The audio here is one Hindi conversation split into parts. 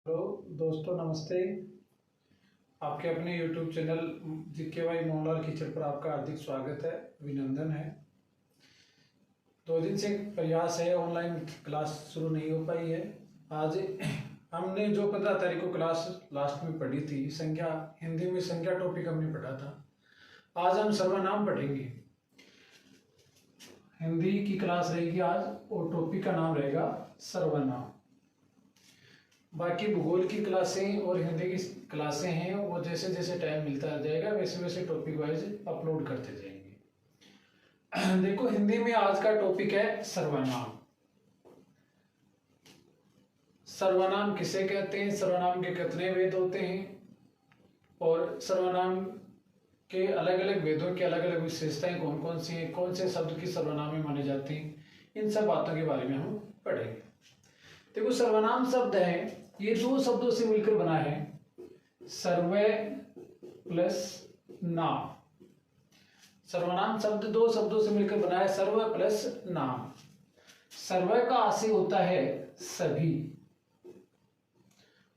हेलो दोस्तों, नमस्ते। आपके अपने YouTube चैनल GKY मोहनलाल कीचड़ पर आपका हार्दिक स्वागत है, अभिनंदन है। 2 दिन से प्रयास है, ऑनलाइन क्लास शुरू नहीं हो पाई है। आज हमने जो 15 तारीख को क्लास लास्ट में पढ़ी थी, संख्या, हिंदी में संख्या टॉपिक हमने पढ़ा था। आज हम सर्वनाम पढ़ेंगे। हिंदी की क्लास रहेगी आज और टॉपिक का नाम रहेगा सर्वनाम। बाकी भूगोल की क्लासें और हिंदी की क्लासें हैं, वो जैसे जैसे टाइम मिलता जाएगा वैसे वैसे टॉपिक वाइज अपलोड करते जाएंगे। देखो, हिंदी में आज का टॉपिक है सर्वनाम। सर्वनाम किसे कहते हैं, सर्वनाम के कितने वेद होते हैं और सर्वनाम के अलग अलग वेदों की अलग अलग विशेषताएं कौन कौन सी हैं, कौन से शब्द की सर्वनाम में माने जाते हैं, इन सब बातों के बारे में हम पढ़ेंगे। देखो, सर्वनाम शब्द है, ये 2 शब्दों से मिलकर बना है, सर्वय प्लस नाम। सर्वनाम शब्द 2 शब्दों से मिलकर बना है, सर्वय प्लस नाम। सर्वय का आशय होता है सभी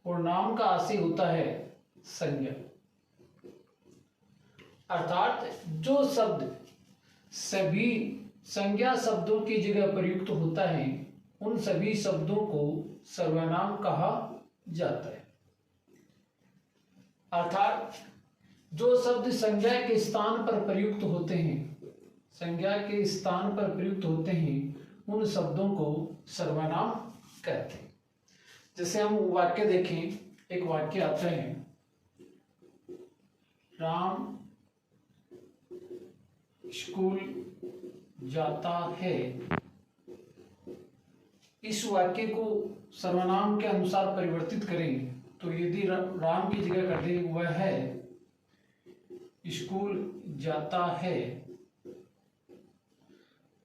और नाम का आशय होता है संज्ञा। अर्थात जो शब्द सभी संज्ञा शब्दों की जगह प्रयुक्त होता है, उन सभी शब्दों को सर्वनाम कहा जाता है। अर्थात जो शब्द संज्ञा के स्थान पर प्रयुक्त होते हैं, संज्ञा के स्थान पर प्रयुक्त होते हैं, उन शब्दों को सर्वनाम कहते हैं। जैसे हम वाक्य देखें, एक वाक्य आता है, राम स्कूल जाता है। इस वाक्य को सर्वनाम के अनुसार परिवर्तित करें तो यदि राम की जगह कर दे वह है स्कूल जाता है,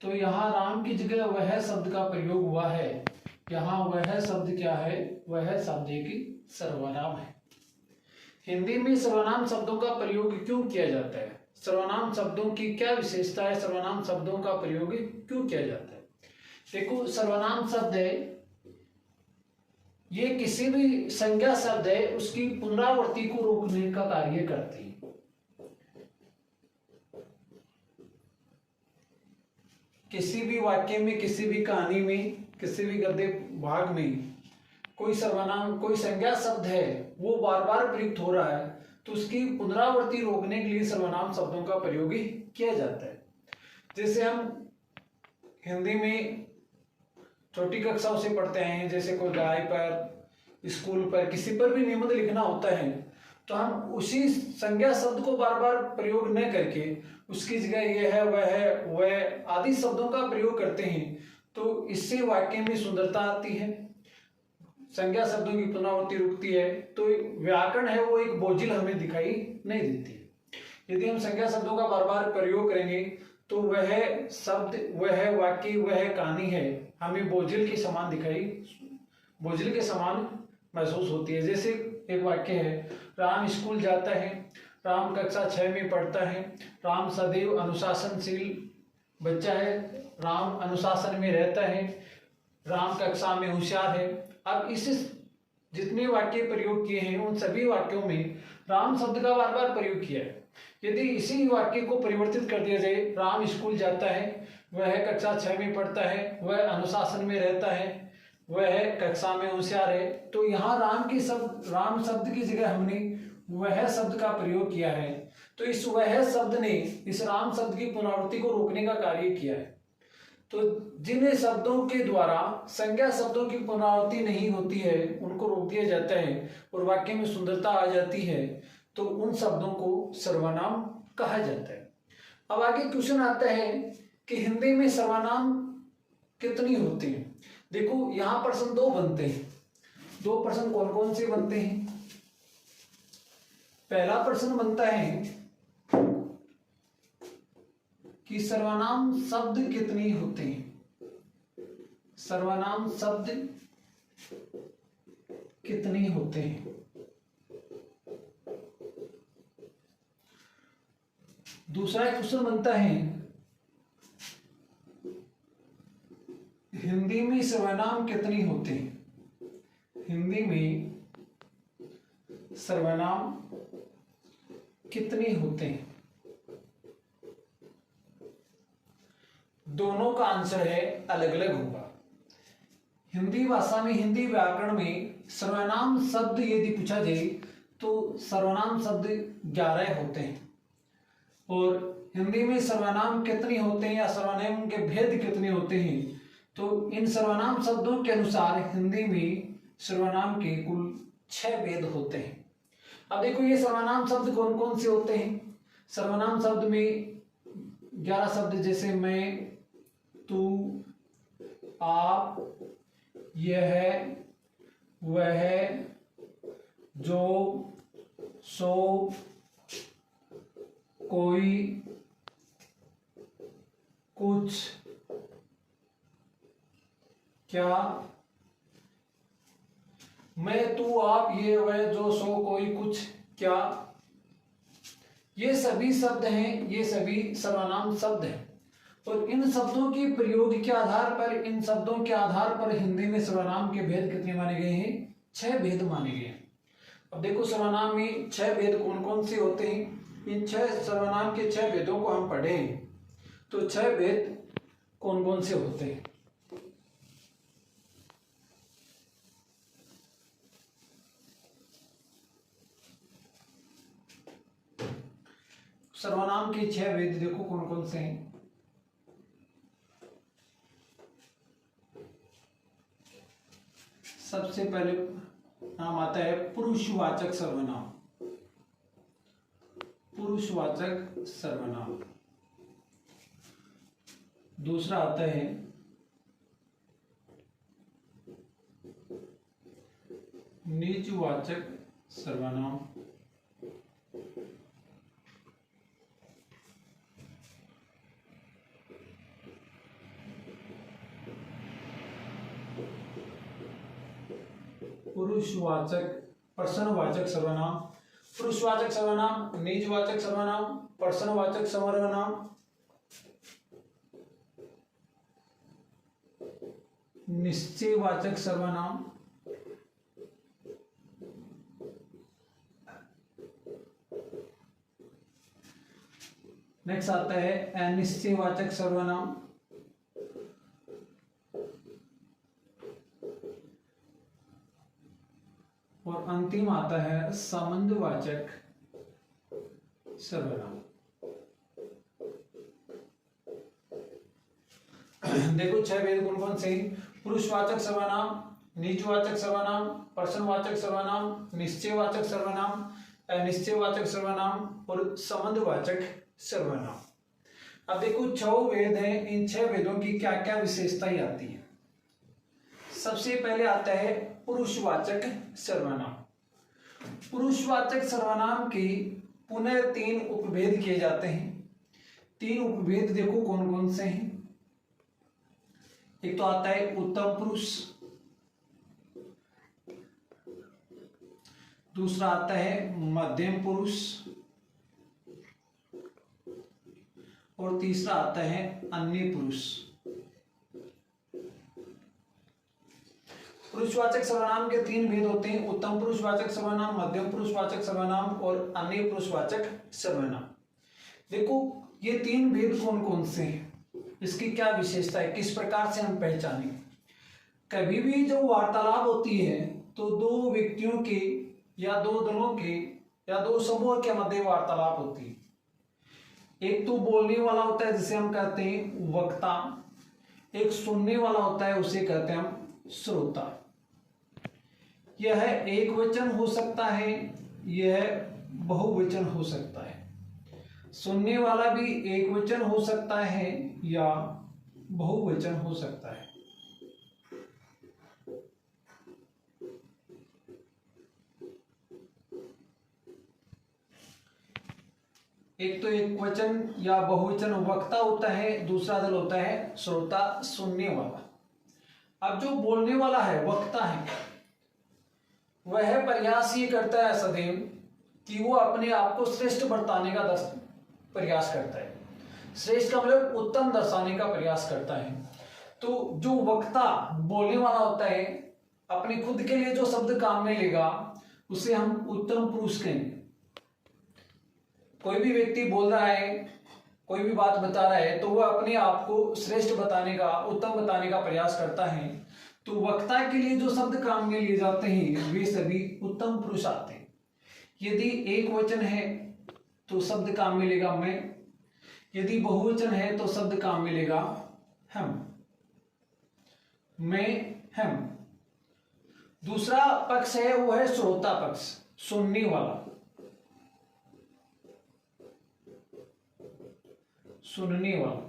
तो यहाँ राम की जगह वह शब्द का प्रयोग हुआ है। यहाँ वह शब्द क्या है, वह शब्द एक सर्वनाम है। हिंदी में सर्वनाम शब्दों का प्रयोग क्यों किया जाता है, सर्वनाम शब्दों की क्या विशेषता है, सर्वनाम शब्दों का प्रयोग क्यों किया जाता है। देखो, सर्वनाम शब्द है, ये किसी भी संज्ञा शब्द है, उसकी पुनरावृत्ति को रोकने का कार्य करती है। किसी भी वाक्य में, किसी भी कहानी में, किसी भी गद्य भाग में कोई सर्वनाम, कोई संज्ञा शब्द है, वो बार बार प्रयुक्त हो रहा है, तो उसकी पुनरावृत्ति रोकने के लिए सर्वनाम शब्दों का प्रयोग किया जाता है। जैसे हम हिंदी में छोटी कक्षाओं से पढ़ते हैं, जैसे कोई गाय पर, स्कूल पर, किसी पर भी निबंध लिखना होता है, तो हम उसी संज्ञा शब्द को बार बार प्रयोग न करके उसकी जगह यह है, वह है, वह आदि शब्दों का प्रयोग करते हैं, तो इससे वाक्य में सुंदरता आती है, संज्ञा शब्दों की पुनरावृत्ति रुकती है, तो व्याकरण है वो एक बोझिल हमें दिखाई नहीं देती है। यदि हम संज्ञा शब्दों का बार बार प्रयोग करेंगे तो वह शब्द, वह वाक्य, वह कहानी है, हमें बोझिल के समान दिखाई, बोझिल के समान महसूस होती है। जैसे एक वाक्य है, राम स्कूल जाता है, राम कक्षा 6 में पढ़ता है, राम सदैव अनुशासनशील बच्चा है, राम अनुशासन में रहता है, राम कक्षा में होशियार है। अब इस जितने वाक्य प्रयोग किए हैं, उन सभी वाक्यों में राम शब्द का बार बार प्रयोग किया है। यदि इसी वाक्य को परिवर्तित कर दिया जाए, राम स्कूल जाता है, वह कक्षा 6 में पढ़ता है, वह अनुशासन में रहता है, वह कक्षा में होशियार है, तो यहाँ राम शब्द की जगह हमने वह शब्द का प्रयोग किया है, तो इस वह शब्द ने इस राम शब्द की पुनरावृत्ति को रोकने का कार्य किया है। तो जिन शब्दों के द्वारा संज्ञा शब्दों की पुनरावृत्ति नहीं होती है, उनको रोक दिया जाता है और वाक्य में सुंदरता आ जाती है, तो उन शब्दों को सर्वनाम कहा जाता है। अब आगे क्वेश्चन आता है कि हिंदी में सर्वनाम कितनी होते हैं। देखो, यहाँ प्रश्न 2 बनते हैं। 2 प्रश्न कौन कौन से बनते हैं। पहला प्रश्न बनता है कि सर्वनाम शब्द कितने होते हैं, सर्वनाम शब्द कितने होते हैं। दूसरा क्वेश्चन बनता है, हिंदी में सर्वनाम कितने होते हैं। हिंदी में सर्वनाम कितने होते हैं? दोनों का आंसर है अलग अलग होगा। हिंदी भाषा में, हिंदी व्याकरण में सर्वनाम शब्द यदि पूछा जाए तो सर्वनाम शब्द 11 होते हैं। और हिंदी में सर्वनाम कितने होते हैं या सर्वनाम के भेद कितने होते हैं, तो इन सर्वनाम शब्दों के अनुसार हिंदी में सर्वनाम के कुल 6 भेद होते हैं। अब देखो ये सर्वनाम शब्द कौन कौन से होते हैं। सर्वनाम शब्द में 11 शब्द, जैसे मैं, तू, आप, यह, वह, जो, सो, कोई, कुछ, क्या, मैं, तू, आप, ये, वह, जो, सो, कोई, कुछ, क्या, ये सभी शब्द हैं, ये सभी सर्वनाम शब्द हैं। और इन शब्दों के प्रयोग के आधार पर, इन शब्दों के आधार पर हिंदी में सर्वनाम के भेद कितने माने गए हैं? 6 भेद माने गए हैं। अब देखो सर्वनाम में 6 भेद कौन कौन से होते हैं। इन 6 सर्वनाम के 6 भेदों को हम पढ़ें तो 6 भेद कौन कौन से होते हैं। सर्वनाम के 6 भेद देखो कौन कौन से हैं। सबसे पहले नाम आता है पुरुषवाचक सर्वनाम। पुरुषवाचक सर्वनाम। दूसरा आता है निजवाचक सर्वनाम। पुरुषवाचक पर्सनवाचक सर्वनाम। पुरुषवाचक सर्वनाम, निजवाचक सर्वनाम, पर्सनवाचक सर्वनाम, निश्चयवाचक सर्वनाम, नेक्स्ट आता है अनिश्चयवाचक सर्वनाम, और अंतिम आता है संबंधवाचक सर्वनाम। देखो 6 भेद कौन कौन से? पुरुषवाचक सर्वनाम, निजवाचक सर्वनाम, पर्सनवाचक सर्वनाम, निश्चयवाचक सर्वनाम, अनिश्चयवाचक सर्वनाम और संबंधवाचक सर्वनाम। अब देखो 6 भेद हैं। इन 6 भेदों की क्या क्या विशेषताएं आती है। सबसे पहले आता है पुरुषवाचक सर्वनाम। पुरुषवाचक सर्वनाम के पुनः 3 उपभेद किए जाते हैं। 3 उपभेद देखो कौन कौन से हैं। एक तो आता है उत्तम पुरुष, दूसरा आता है मध्यम पुरुष, और तीसरा आता है अन्य पुरुष। पुरुषवाचक सर्वनाम के 3 भेद होते हैं, उत्तम पुरुषवाचक सर्वनाम, मध्यम पुरुषवाचक सर्वनाम और अन्य पुरुषवाचक सर्वनाम। देखो ये 3 भेद कौन कौन से हैं, इसकी क्या विशेषता है, किस प्रकार से हम पहचानें। कभी भी जब वार्तालाप होती है तो 2 व्यक्तियों के या 2 दलों के या 2 समूह के मध्य वार्तालाप होती है। एक तो बोलने वाला होता है जिसे हम कहते हैं वक्ता, एक सुनने वाला होता है उसे कहते हैं हम श्रोता। यह एक वचन हो सकता है, यह बहुवचन हो सकता है। सुनने वाला भी एक वचन हो सकता है या बहुवचन हो सकता है। एक तो एक वचन या बहुवचन वक्ता होता है, दूसरा दल होता है श्रोता, सुनने वाला। अब जो बोलने वाला है, वक्ता है, वह प्रयास ये करता है सदैव कि वो अपने आप को श्रेष्ठ बताने का प्रयास करता है। श्रेष्ठ का मतलब उत्तम दर्शाने का प्रयास करता है। तो जो वक्ता बोलने वाला होता है, अपने खुद के लिए जो शब्द काम में लेगा उसे हम उत्तम पुरुष कहेंगे। कोई भी व्यक्ति बोल रहा है, कोई भी बात बता रहा है, तो वह अपने आप को श्रेष्ठ बताने का, उत्तम बताने का प्रयास करता है। तो वक्ता के लिए जो शब्द काम में लिए जाते हैं वे सभी उत्तम पुरुष आते हैं। यदि एक वचन है तो शब्द काम मिलेगा मैं, यदि बहुवचन है तो शब्द काम मिलेगा हम, मैं, हम। दूसरा पक्ष है वो है श्रोता पक्ष, सुनने वाला, सुनने वाला।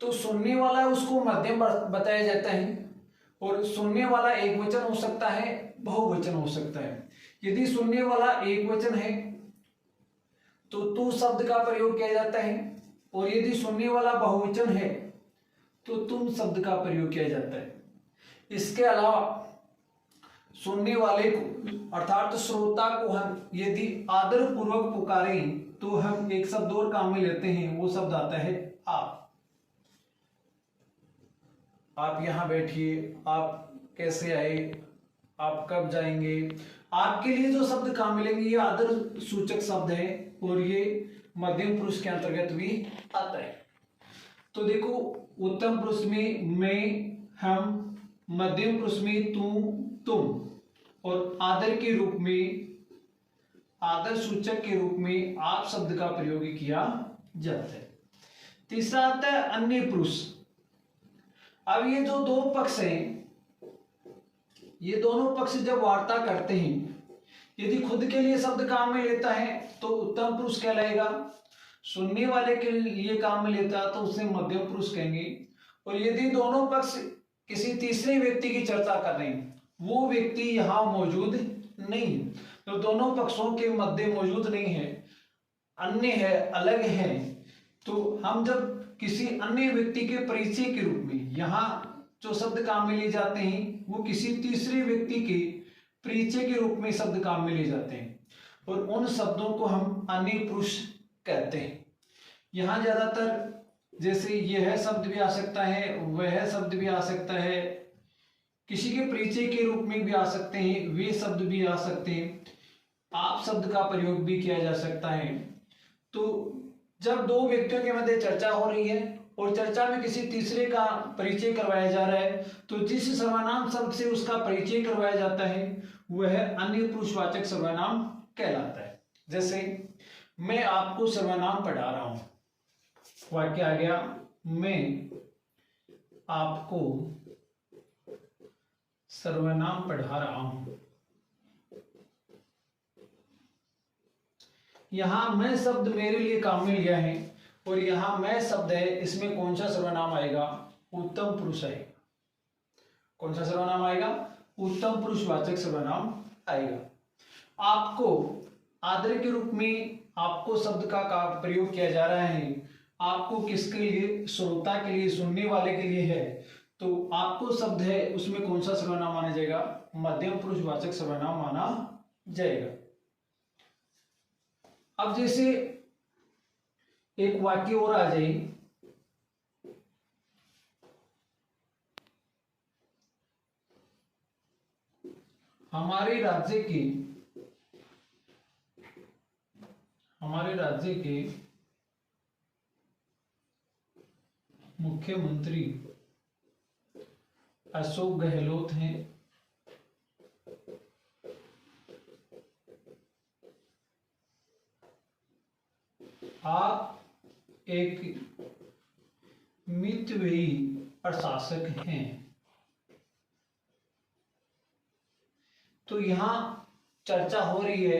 तो सुनने वाला उसको मध्यम बताया जाता है, और सुनने वाला एक वचन हो सकता है, बहुवचन हो सकता है। यदि सुनने वाला एक वचन है तो तू शब्द का प्रयोग किया जाता है, और यदि सुनने वाला बहुवचन है तो तुम शब्द का प्रयोग किया जाता है। इसके अलावा सुनने वाले को अर्थात श्रोता को हम यदि आदर पूर्वक पुकारें तो हम एक शब्द और काम में लेते हैं, वो शब्द आता है आप यहां बैठिए, आप कैसे आए, आप कब जाएंगे। आपके लिए जो शब्द काम मिलेंगे ये आदर सूचक शब्द है, और ये मध्यम पुरुष के अंतर्गत भी आता है। तो देखो, उत्तम पुरुष में मैं, हम, मध्यम पुरुष में तू, तुम, और आदर के रूप में, आदर सूचक के रूप में आप शब्द का प्रयोग किया जाता है। तीसरा आता है अन्य पुरुष। अब ये जो दो पक्ष हैं, ये दोनों पक्ष जब वार्ता करते हैं, यदि खुद के लिए शब्द काम में लेता है तो उत्तम पुरुष कहलाएगा, सुनने वाले के लिए काम में लेता है तो उसे मध्यम पुरुष कहेंगे, और यदि दोनों पक्ष किसी तीसरे व्यक्ति की चर्चा कर रहे हैं, वो व्यक्ति यहां मौजूद नहीं, तो दोनों पक्षों के मध्य मौजूद नहीं है, अन्य है, अलग है, तो हम जब किसी अन्य व्यक्ति के परिचय के रूप में यहाँ जो शब्द काम में लिए जाते हैं वो किसी तीसरे व्यक्ति के परिचय के रूप में शब्द काम में लिए जाते हैं, और उन शब्दों को हम अन्य पुरुष कहते हैं। यहाँ ज्यादातर जैसे यह शब्द भी आ सकता है, वह शब्द भी आ सकता है, किसी के परिचय के रूप में भी आ सकते हैं, वे शब्द भी आ सकते हैं, आप शब्द का प्रयोग भी किया जा सकता है। तो जब दो व्यक्तियों के मध्य चर्चा हो रही है और चर्चा में किसी तीसरे का परिचय करवाया जा रहा है, तो जिस सर्वनाम शब्द से उसका परिचय करवाया जाता है वह अन्य पुरुषवाचक सर्वनाम कहलाता है। जैसे मैं आपको सर्वनाम पढ़ा रहा हूं, वाक्य आ गया मैं आपको सर्वनाम पढ़ा रहा हूं। यहां मैं शब्द मेरे लिए काम में लिया है, और यहां मैं शब्द है, इसमें कौन सा सर्वनाम आएगा? उत्तम पुरुष आएगा। कौन सा सर्वनाम आएगा? उत्तम पुरुषवाचक सर्वनाम आएगा। आपको आदर के रूप में आपको शब्द का प्रयोग किया जा रहा है, आपको किसके लिए? श्रोता के लिए, सुनने वाले के लिए है, तो आपको शब्द है उसमें कौन सा सर्वनाम माना जाएगा? मध्यम पुरुषवाचक सर्वनाम माना जाएगा। अब जैसे एक वाक्य और आ जाए, हमारे राज्य के मुख्यमंत्री अशोक गहलोत हैं। आप एक मितव्ययी प्रशासक हैं। तो यहां चर्चा हो रही है,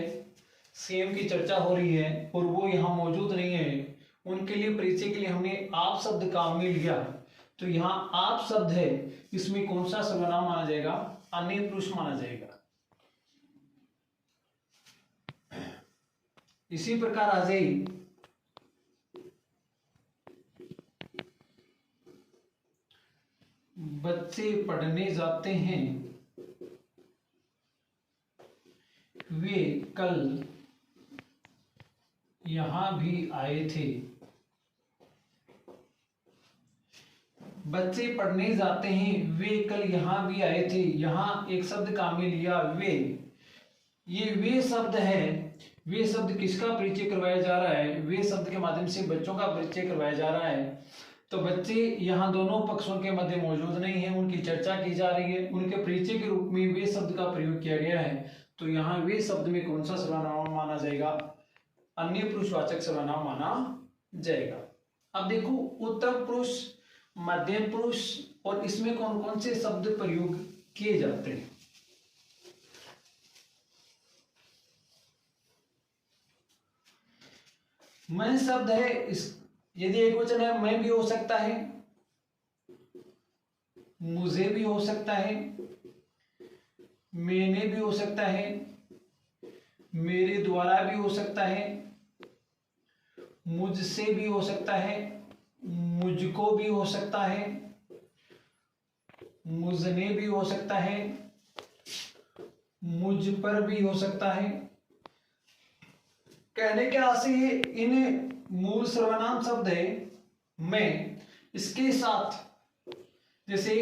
सीएम की चर्चा हो रही है और वो यहां मौजूद नहीं है, उनके लिए परिचय के लिए हमने आप शब्द काम में लिया, तो यहां आप शब्द है, इसमें कौन सा सर्वनाम माना जाएगा? अन्य पुरुष माना जाएगा। इसी प्रकार आ जाए बच्चे पढ़ने जाते हैं, वे कल यहां भी आए थे। बच्चे पढ़ने जाते हैं, वे कल यहां भी आए थे। यहां एक शब्द काम में लिया वे, ये वे शब्द है, वे शब्द किसका परिचय करवाया जा रहा है, वे शब्द के माध्यम से बच्चों का परिचय करवाया जा रहा है। तो बच्चे यहाँ दोनों पक्षों के मध्य मौजूद नहीं है, उनकी चर्चा की जा रही है, उनके परिचय के रूप में वे शब्द का प्रयोग किया गया है। तो यहाँ वे शब्द में कौन सा सर्वनाम माना जाएगा, अन्य पुरुषवाचक सर्वनाम माना जाएगा। अब देखो उत्तम पुरुष, मध्यम पुरुष और इसमें कौन कौन से शब्द प्रयोग किए जाते हैं। मैं शब्द है, इस यदि एक वचन है मैं भी हो सकता है, मुझे भी हो सकता है, मैंने भी हो सकता है, मेरे द्वारा भी हो सकता है, मुझसे भी हो सकता है, मुझको भी हो सकता है, मुझने भी हो सकता है, मुझ पर भी हो सकता है। कहने के आशय ये इन मूल सर्वनाम शब्द है मैं, इसके साथ जैसे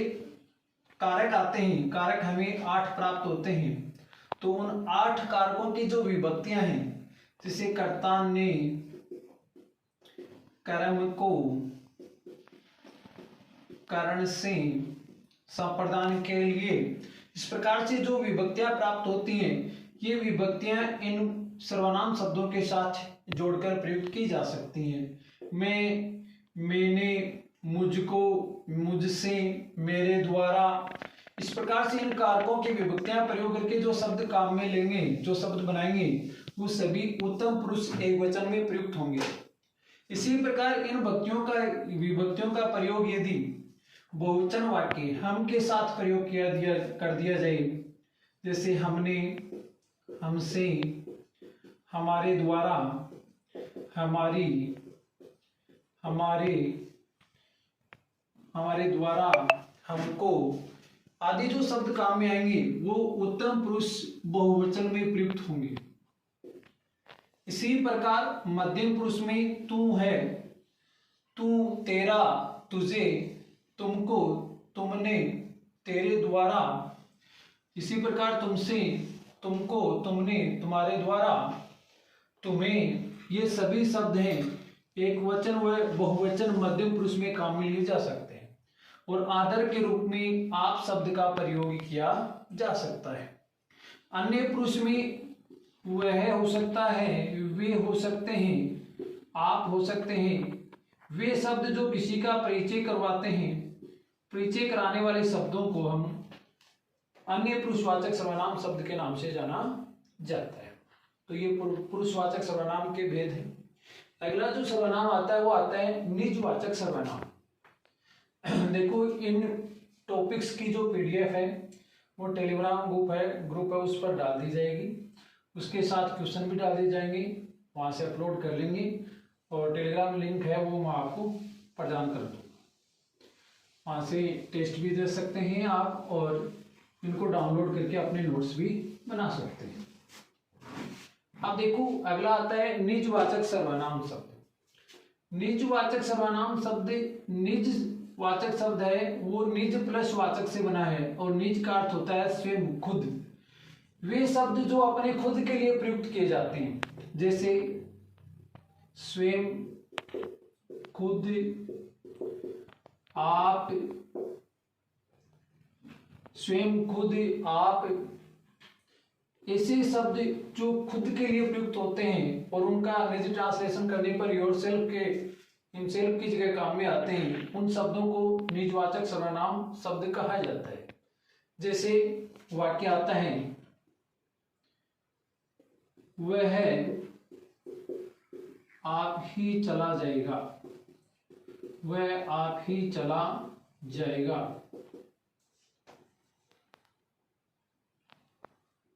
कारक आते हैं, कारक हमें 8 प्राप्त होते हैं, तो उन 8 कारकों की जो विभक्तियां हैं, जैसे कर्ता ने, कर्म को, कारण से, संप्रदान के लिए, इस प्रकार से जो विभक्तियां प्राप्त होती हैं, ये विभक्तियां इन सर्वनाम शब्दों के साथ जोड़कर प्रयुक्त की जा सकती हैं। मैं, मैंने, मुझको, मुझसे, मेरे द्वारा, इस प्रकार से इन कारकों की विभक्तियां प्रयोग करके जो शब्द काम में लेंगे, जो शब्द बनाएंगे, वो सभी उत्तम पुरुष एकवचन में प्रयुक्त होंगे। इसी प्रकार इन विभक्तियों का प्रयोग यदि बहुवचन वाक्य हम के साथ प्रयोग कर दिया जाए, जैसे हमने, हमसे, हमारे द्वारा, हमारी, हमारे द्वारा, हमको आदि जो शब्द काम में आएंगे वो उत्तम पुरुष बहुवचन में प्रयुक्त होंगे। इसी प्रकार मध्यम पुरुष में तू है, तू, तेरा, तुझे, तुमको, तुमने, तेरे द्वारा, इसी प्रकार तुमसे, तुमको, तुमने, तुम्हारे द्वारा, तुम्हें, ये सभी शब्द हैं एक वचन व बहुवचन मध्यम पुरुष में काम में लिए जा सकते हैं। और आदर के रूप में आप शब्द का प्रयोग किया जा सकता है। अन्य पुरुष में वह हो सकता है, वे हो सकते हैं, आप हो सकते हैं, वे शब्द जो किसी का परिचय करवाते हैं, परिचय कराने वाले शब्दों को हम अन्य पुरुषवाचक सर्वनाम शब्द के नाम से जाना जाता है। तो ये पुरुषवाचक सर्वनाम के भेद हैं। अगला जो सर्वनाम आता है वो आता है निजवाचक सर्वनाम। देखो इन टॉपिक्स की जो पीडीएफ है वो टेलीग्राम ग्रुप है उस पर डाल दी जाएगी, उसके साथ क्वेश्चन भी डाल दिए जाएंगे, वहां से अपलोड कर लेंगे और टेलीग्राम लिंक है वो मैं आपको प्रदान कर दूँगा, वहाँ से टेस्ट भी दे सकते हैं आप और इनको डाउनलोड करके अपने नोट्स भी बना सकते हैं। अब देखो अगला आता है निजवाचक सर्वनाम शब्द। निजवाचक सर्वनाम शब्द निज वाचक शब्द है, वो निज प्लस वाचक से बना है और निज का अर्थ होता है स्वयं, खुद। वे शब्द जो अपने खुद के लिए प्रयुक्त किए जाते हैं, जैसे स्वयं, खुद, आप, स्वयं, खुद, आप, ऐसे शब्द जो खुद के लिए प्रयुक्त होते हैं और उनका निजी ट्रांसलेशन करने पर योरसेल्फ के, हिमसेल्फ की जगह काम में आते हैं, उन शब्दों को निजवाचक सर्वनाम शब्द कहा जाता है। जैसे वाक्य आता है वह आप ही चला जाएगा, वह आप ही चला जाएगा।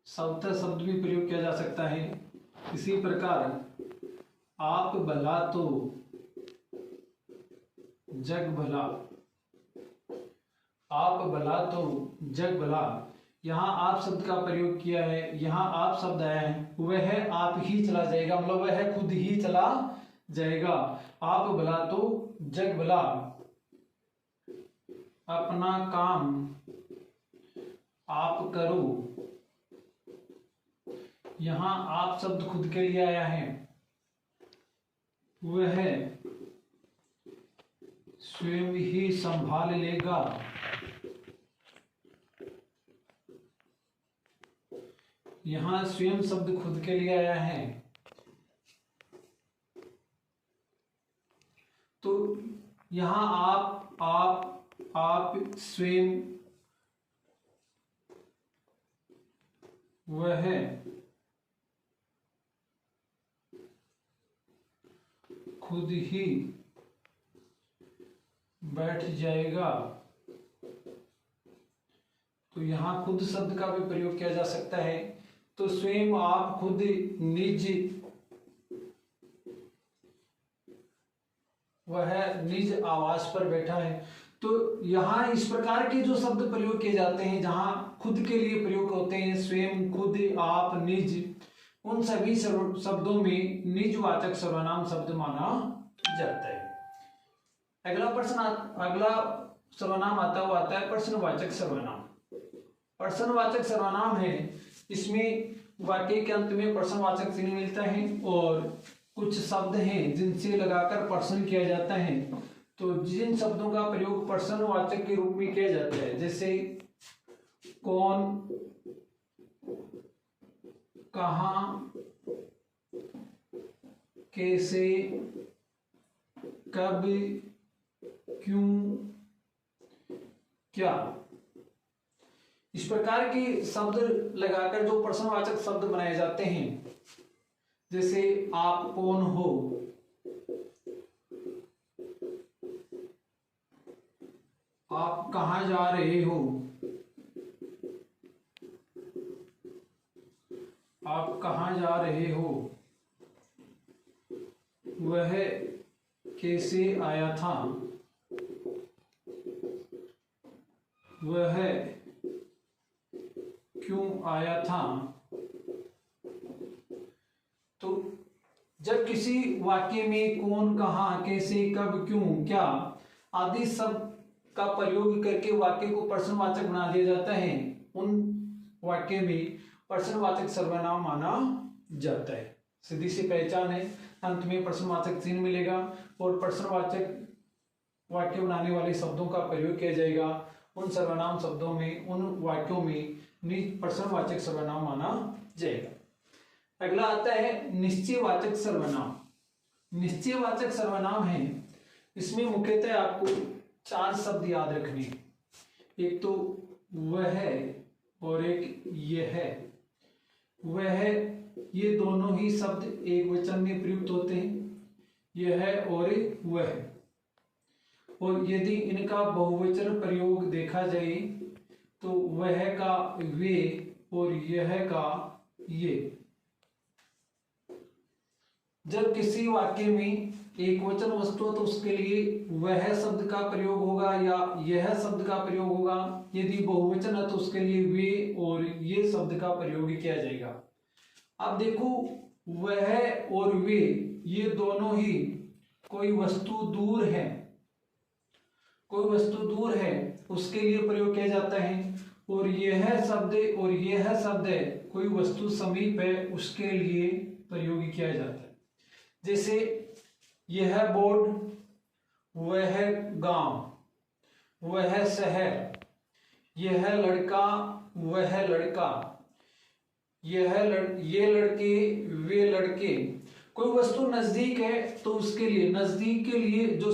शब्द भी प्रयोग किया जा सकता है। इसी प्रकार आप भला तो जग भला, आप भला तो जग भला, यहाँ आप शब्द का प्रयोग किया है, यहाँ आप शब्द आया है, वह आप ही चला जाएगा मतलब वह खुद ही चला जाएगा। आप भला तो जग भला, अपना काम आप करो, यहां आप शब्द खुद के लिए आया है, वह स्वयं ही संभाल लेगा। यहां स्वयं शब्द खुद के लिए आया है, तो यहां आप स्वयं, वह खुद ही बैठ जाएगा। तो यहां खुद शब्द का भी प्रयोग किया जा सकता है। तो स्वयं आप खुद वह निज आवास पर बैठा है। तो यहां इस प्रकार के जो शब्द प्रयोग किए जाते हैं, जहां खुद के लिए प्रयोग होते हैं, स्वयं, खुद, आप, निज, उन सभी शब्दों में निजवाचक सर्वनाम शब्द माना जाता है। अगला सर्वनाम आता है प्रश्नवाचक सर्वनाम। प्रश्नवाचक सर्वनाम है, इसमें वाक्य के अंत में प्रश्नवाचक चिन्ह मिलता है और कुछ शब्द हैं जिनसे लगाकर प्रश्न किया जाता है। तो जिन शब्दों का प्रयोग प्रश्नवाचक के रूप में किया जाता है, जैसे कौन, कहाँ, कैसे, कब, क्यों, क्या, इस प्रकार के शब्द लगाकर जो प्रश्नवाचक शब्द बनाए जाते हैं, जैसे आप कौन हो, आप कहां जा रहे हो, आप कहां जा रहे हो, वह कैसे आया था, वह क्यों आया था। तो जब किसी वाक्य में कौन, कहां, कैसे, कब, क्यों, क्या आदि शब्द का प्रयोग करके वाक्य को प्रश्नवाचक बना दिया जाता है, उन वाक्य में प्रश्नवाचक सर्वनाम माना जाता है। सीधी सी पहचान है, अंत में प्रश्नवाचक चिन्ह मिलेगा और प्रश्नवाचक वाक्य बनाने वाले शब्दों का प्रयोग किया जाएगा। उन सर्वनाम शब्दों में, उन वाक्यों में प्रश्नवाचक सर्वनाम माना जाएगा। अगला आता है निश्चयवाचक सर्वनाम। निश्चयवाचक सर्वनाम है, इसमें मुख्यतः आपको 4 शब्द याद रखने हैं। एक तो वह है और एक यह है। वह है, ये दोनों ही शब्द एक वचन में प्रयुक्त होते हैं, यह है और वह। और यदि इनका बहुवचन प्रयोग देखा जाए तो वह का वे और यह का ये। जब किसी वाक्य में एक वचन वस्तु हो तो उसके लिए वह शब्द का प्रयोग होगा या यह शब्द का प्रयोग होगा। यदि बहुवचन है तो उसके लिए वे और ये शब्द का प्रयोग किया जाएगा। अब देखो, वह और वे, ये दोनों ही कोई वस्तु दूर है, कोई वस्तु दूर है उसके लिए प्रयोग किया जाता है। और यह शब्द और यह शब्द है, कोई वस्तु समीप है उसके लिए प्रयोग किया जाता है। जैसे यह बोर्ड, वह गांव, वह शहर, यह लड़का, वह लड़का, ये लड़के, वे लड़के। कोई वस्तु नजदीक है तो उसके लिए, नजदीक के लिए जो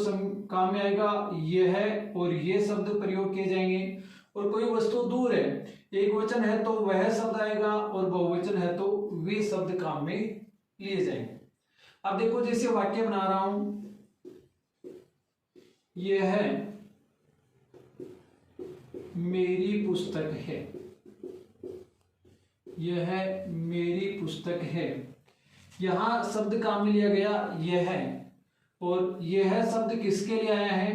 काम में आएगा यह और ये शब्द प्रयोग किए जाएंगे। और कोई वस्तु दूर है, एक वचन है तो वह शब्द आएगा और बहुवचन है तो वे शब्द काम में लिए जाएंगे। अब देखो, जैसे वाक्य बना रहा हूं, यह मेरी पुस्तक है, यह मेरी पुस्तक है। यहां शब्द काम में लिया गया यह है, और यह शब्द किसके लिए आया है?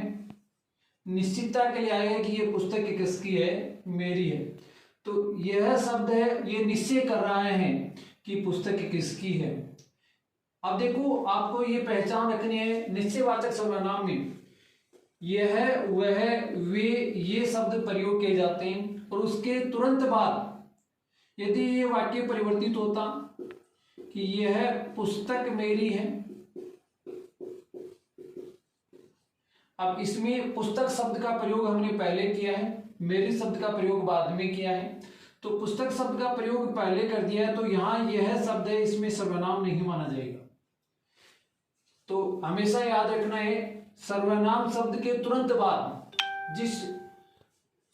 निश्चितता के लिए आया है कि यह पुस्तक किसकी है? मेरी है। तो यह शब्द है, ये निश्चय कर रहा है कि पुस्तक किसकी है। अब देखो, आपको ये पहचान रखनी है, निश्चयवाचक सर्वनाम में यह, वह, वे, ये शब्द प्रयोग किए जाते हैं और उसके तुरंत बाद यदि ये वाक्य परिवर्तित होता कि यह पुस्तक मेरी है, अब इसमें पुस्तक शब्द का प्रयोग हमने पहले किया है, मेरी शब्द का प्रयोग बाद में किया है, तो पुस्तक शब्द का प्रयोग पहले कर दिया है, तो यहां यह शब्द है, इसमें सर्वनाम नहीं माना जाएगा। तो हमेशा याद रखना है, सर्वनाम शब्द के तुरंत बाद जिस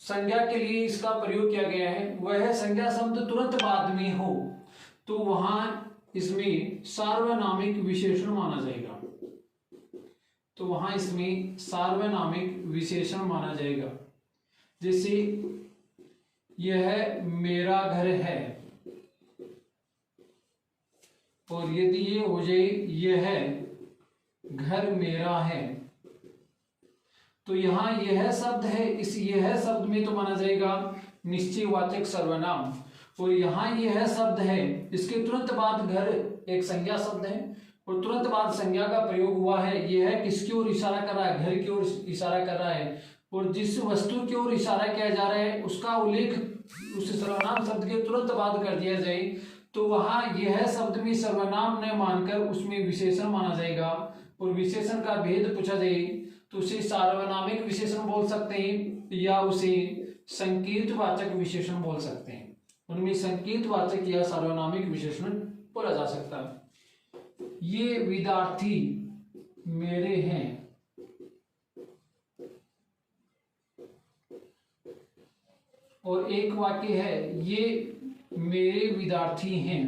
संज्ञा के लिए इसका प्रयोग किया गया है वह संज्ञा शब्द तुरंत बाद में हो तो वहां इसमें सार्वनामिक विशेषण माना जाएगा। तो वहां इसमें सार्वनामिक विशेषण माना जाएगा। जैसे यह मेरा घर है, और यदि ये हो जाए यह घर मेरा है, तो यहां यह शब्द है, इस यह शब्द में तो माना जाएगा निश्चयवाचक सर्वनाम, और यहां यह शब्द है, इसके तुरंत बाद घर एक संज्ञा शब्द है और तुरंत बाद संज्ञा का प्रयोग हुआ है। यह किसकी ओर इशारा कर रहा है? घर की ओर इशारा कर रहा है, और जिस वस्तु की ओर इशारा किया जा रहा है उसका उल्लेख उस सर्वनाम शब्द के तुरंत बाद कर दिया जाए तो वहां यह शब्द में सर्वनाम न मानकर उसमें विशेषण माना जाएगा, और विशेषण का भेद पूछा जाए तो उसे सार्वनामिक विशेषण बोल सकते हैं या उसे संकीर्तवाचक विशेषण बोल सकते हैं। उनमें संकीर्तवाचक या सार्वनामिक विशेषण बोला जा सकता है। ये विद्यार्थी मेरे हैं, और एक वाक्य है ये मेरे विद्यार्थी हैं।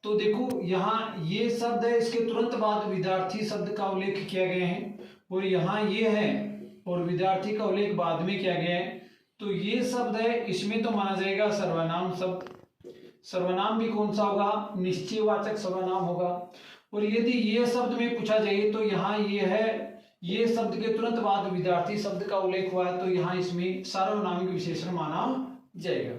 तो देखो यहां ये शब्द है, इसके तुरंत बाद विद्यार्थी शब्द का उल्लेख किया गया है, और यहां ये है और विद्यार्थी का उल्लेख बाद में किया गया है। तो ये शब्द है, इसमें तो माना जाएगा सर्वनाम शब्द। सर्वनाम भी कौन सा होगा? निश्चयवाचक सर्वनाम होगा। और यदि ये शब्द में पूछा जाए तो यहाँ ये है, ये शब्द के तुरंत बाद विद्यार्थी शब्द का उल्लेख हुआ है, तो यहाँ इसमें सार्वनामिक विशेषण माना जाएगा।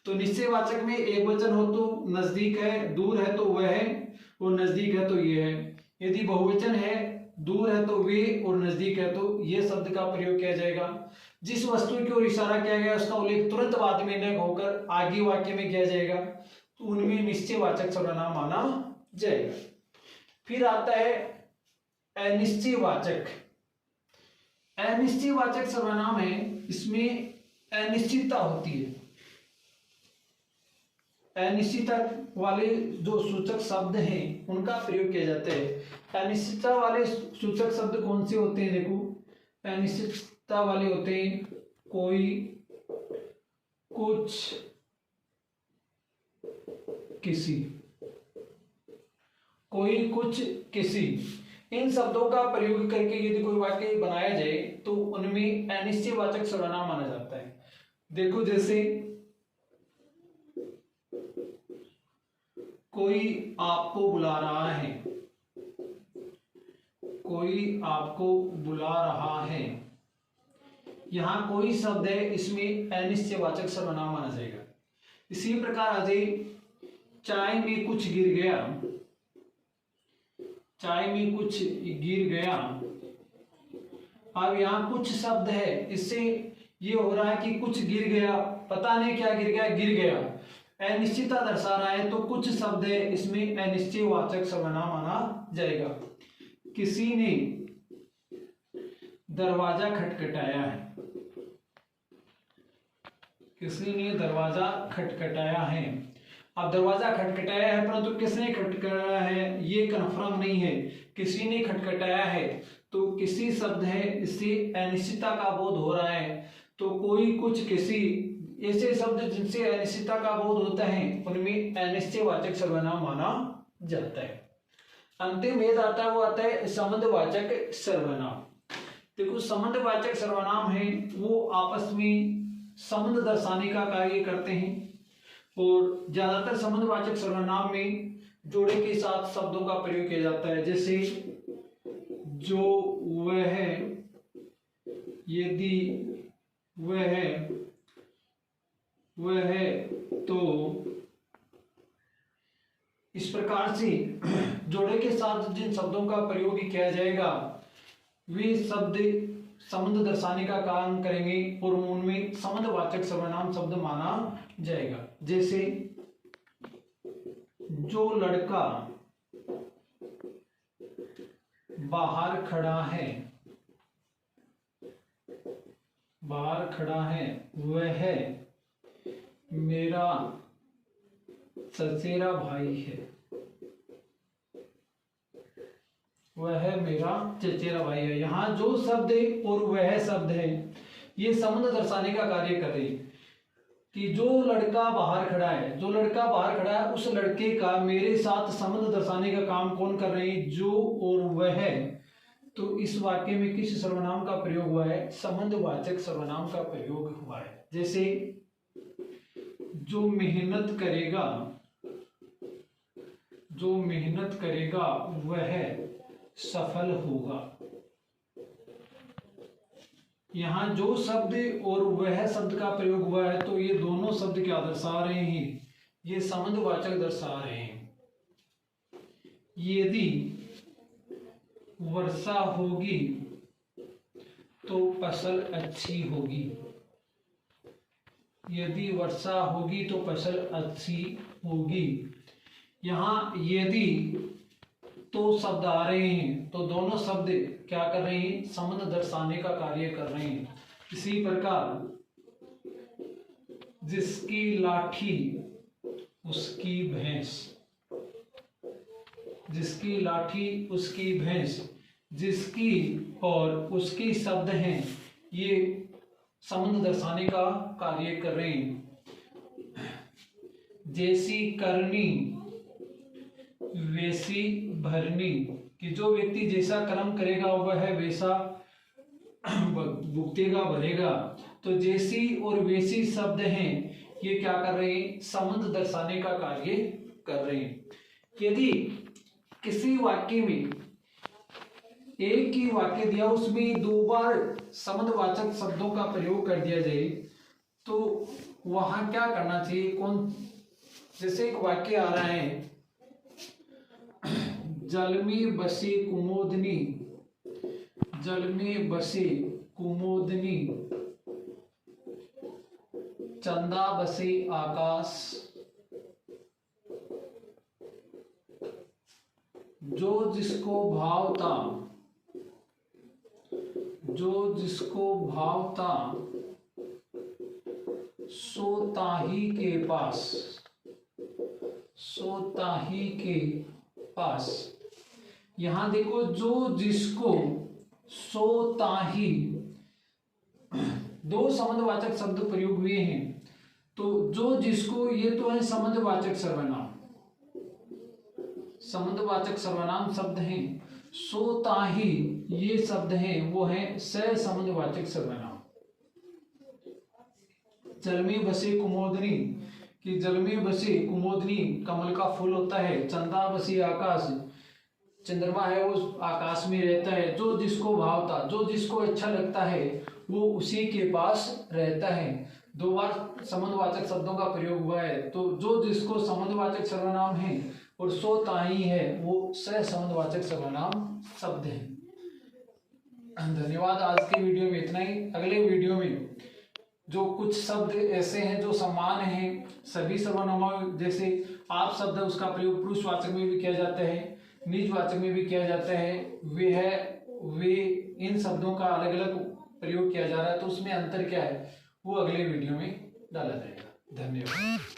तो निश्चयवाचक में एक वचन हो तो नजदीक है, दूर है तो वह है, और नजदीक है तो ये है। यदि बहुवचन है, दूर है तो वे, और नजदीक है तो ये शब्द का प्रयोग किया जाएगा। जिस वस्तु की ओर इशारा किया गया उसका उल्लेख तुरंत बाद में न होकर आगे वाक्य में किया जाएगा, तो उनमें निश्चयवाचक सर्वनाम माना जाएगा। फिर आता है अनिश्चयवाचक। अनिश्चयवाचक सर्वनाम है, इसमें अनिश्चितता होती है। अनिश्चितता वाले जो सूचक शब्द हैं उनका प्रयोग किया जाता है। अनिश्चितता वाले सूचक शब्द कौन से होते हैं? देखो, अनिश्चितता वाले होते हैं कोई, कुछ, किसी। कोई, कुछ, किसी, इन शब्दों का प्रयोग करके यदि कोई वाक्य बनाया जाए तो उनमें अनिश्चयवाचक सर्वनाम माना जाता है। देखो, जैसे कोई आपको बुला रहा है, कोई आपको बुला रहा है, यहां कोई शब्द है, इसमें अनिश्चयवाचक सर्वनाम माना जाएगा। इसी प्रकार आ जाए चाय में कुछ गिर गया, चाय में कुछ गिर गया। अब यहाँ कुछ शब्द है, इससे ये हो रहा है कि कुछ गिर गया, पता नहीं क्या गिर गया, गिर गया, अनिश्चितता दर्शा रहा है, तो कुछ शब्द है, इसमें अनिश्चयवाचक सर्वनाम माना जाएगा। किसी ने दरवाजा खटखटाया है, किसी ने दरवाजा खटखटाया है। अब दरवाजा खटखटाया है, परंतु किसने खटखटाया है ये कन्फर्म नहीं है। किसी ने खटखटाया है तो किसी शब्द है, इससे अनिश्चितता का बोध हो रहा है। तो कोई, कुछ, किसी, ऐसे शब्द जिनसे अनिश्चितता का बोध होता है उनमें अनिश्चयवाचक सर्वनाम माना जाता है। अंतिम भेद आता है, वो आता है संबंधवाचक सर्वनाम। देखो, संबंधवाचक सर्वनाम है वो आपस में संबंध दर्शाने का कार्य करते हैं, और ज्यादातर संबंधवाचक सर्वनाम में जोड़े के साथ शब्दों का प्रयोग किया जाता है। जैसे जो, वह है, यदि, वह है, वह है तो। इस प्रकार से जोड़े के साथ जिन शब्दों का प्रयोग किया जाएगा वे शब्द संबंध दर्शाने का काम करेंगे और उनमें संबंधवाचक सर्वनाम शब्द माना जाएगा। जैसे जो लड़का बाहर खड़ा है, बाहर खड़ा है वह मेरा चचेरा भाई है, वह मेरा चचेरा भाई है। यहाँ जो शब्द है और वह शब्द है ये संबंध दर्शाने का कार्य कर रही है कि जो लड़का बाहर खड़ा है, जो लड़का बाहर खड़ा है उस लड़के का मेरे साथ संबंध दर्शाने का काम कौन कर रहे हैं? जो और वह। तो इस वाक्य में किस सर्वनाम का प्रयोग हुआ है? संबंधवाचक सर्वनाम का प्रयोग हुआ है। जैसे जो मेहनत करेगा, जो मेहनत करेगा वह सफल होगा। यहां जो शब्द और वह शब्द का प्रयोग हुआ है तो ये दोनों शब्द क्या दर्शा रहे हैं? ये संबंधवाचक दर्शा रहे हैं। यदि वर्षा होगी तो फसल अच्छी होगी, यदि वर्षा होगी तो फसल अच्छी होगी। यहां यदि तो शब्द आ रहे हैं तो दोनों शब्द क्या कर रहे हैं? संबंध दर्शाने का कार्य कर रहे हैं। इसी प्रकार जिसकी लाठी उसकी भैंस, जिसकी लाठी उसकी भैंस, जिसकी और उसकी शब्द हैं ये संबंध दर्शाने का कार्य कर रहे हैं। जैसी करनी वैसी भरनी, कि जो व्यक्ति जैसा कर्म करेगा वह वैसा भुगतेगा, भरेगा। तो जैसी और वैसी शब्द हैं ये क्या कर रहे हैं? संबंध दर्शाने का कार्य कर रहे हैं। यदि किसी वाक्य में एक ही वाक्य दिया उसमें दो बार संबंधवाचक शब्दों का प्रयोग कर दिया जाए तो वहां क्या करना चाहिए? कौन, जैसे एक वाक्य आ रहा है जल में बसे कुमोदनी, जल में बसे कुमोदनी, चंदा बसे आकाश, जो जिसको भावता, जो जिसको भावता सो ताही के पास, सो ताही के पास। यहां देखो जो जिसको सो ताही, दो संबंधवाचक शब्द प्रयोग हुए हैं। तो जो जिसको ये तो है संबंधवाचक सर्वनाम, संबंधवाचक सर्वनाम शब्द हैं। सो ताही ये शब्द हैं वो है सहसंबंधवाचक सर्वनाम। जल में बसे कुमोदनी, कि जल में बसे कुमोदनी कमल का फूल होता है। चंदा बसी आकाश, चंद्रमा है वो आकाश में रहता है। जो जिसको भावता, जो जिसको अच्छा लगता है वो उसी के पास रहता है। दो बार संबंधवाचक शब्दों का प्रयोग हुआ है। तो जो जिसको संबंधवाचक सर्वनाम है और सो ताही है वो सहसंबंधवाचक सर्वनाम शब्द है। धन्यवाद। आज के वीडियो में इतना ही। अगले वीडियो में जो कुछ शब्द ऐसे हैं जो समान हैं सभी सर्वनामों, जैसे आप शब्द है उसका प्रयोग पुरुषवाचक में भी किया जाता है, निजवाचक में भी किया जाता है, वे है, वे, इन शब्दों का अलग अलग प्रयोग किया जा रहा है। तो उसमें अंतर क्या है वो अगले वीडियो में डाला जाएगा। धन्यवाद।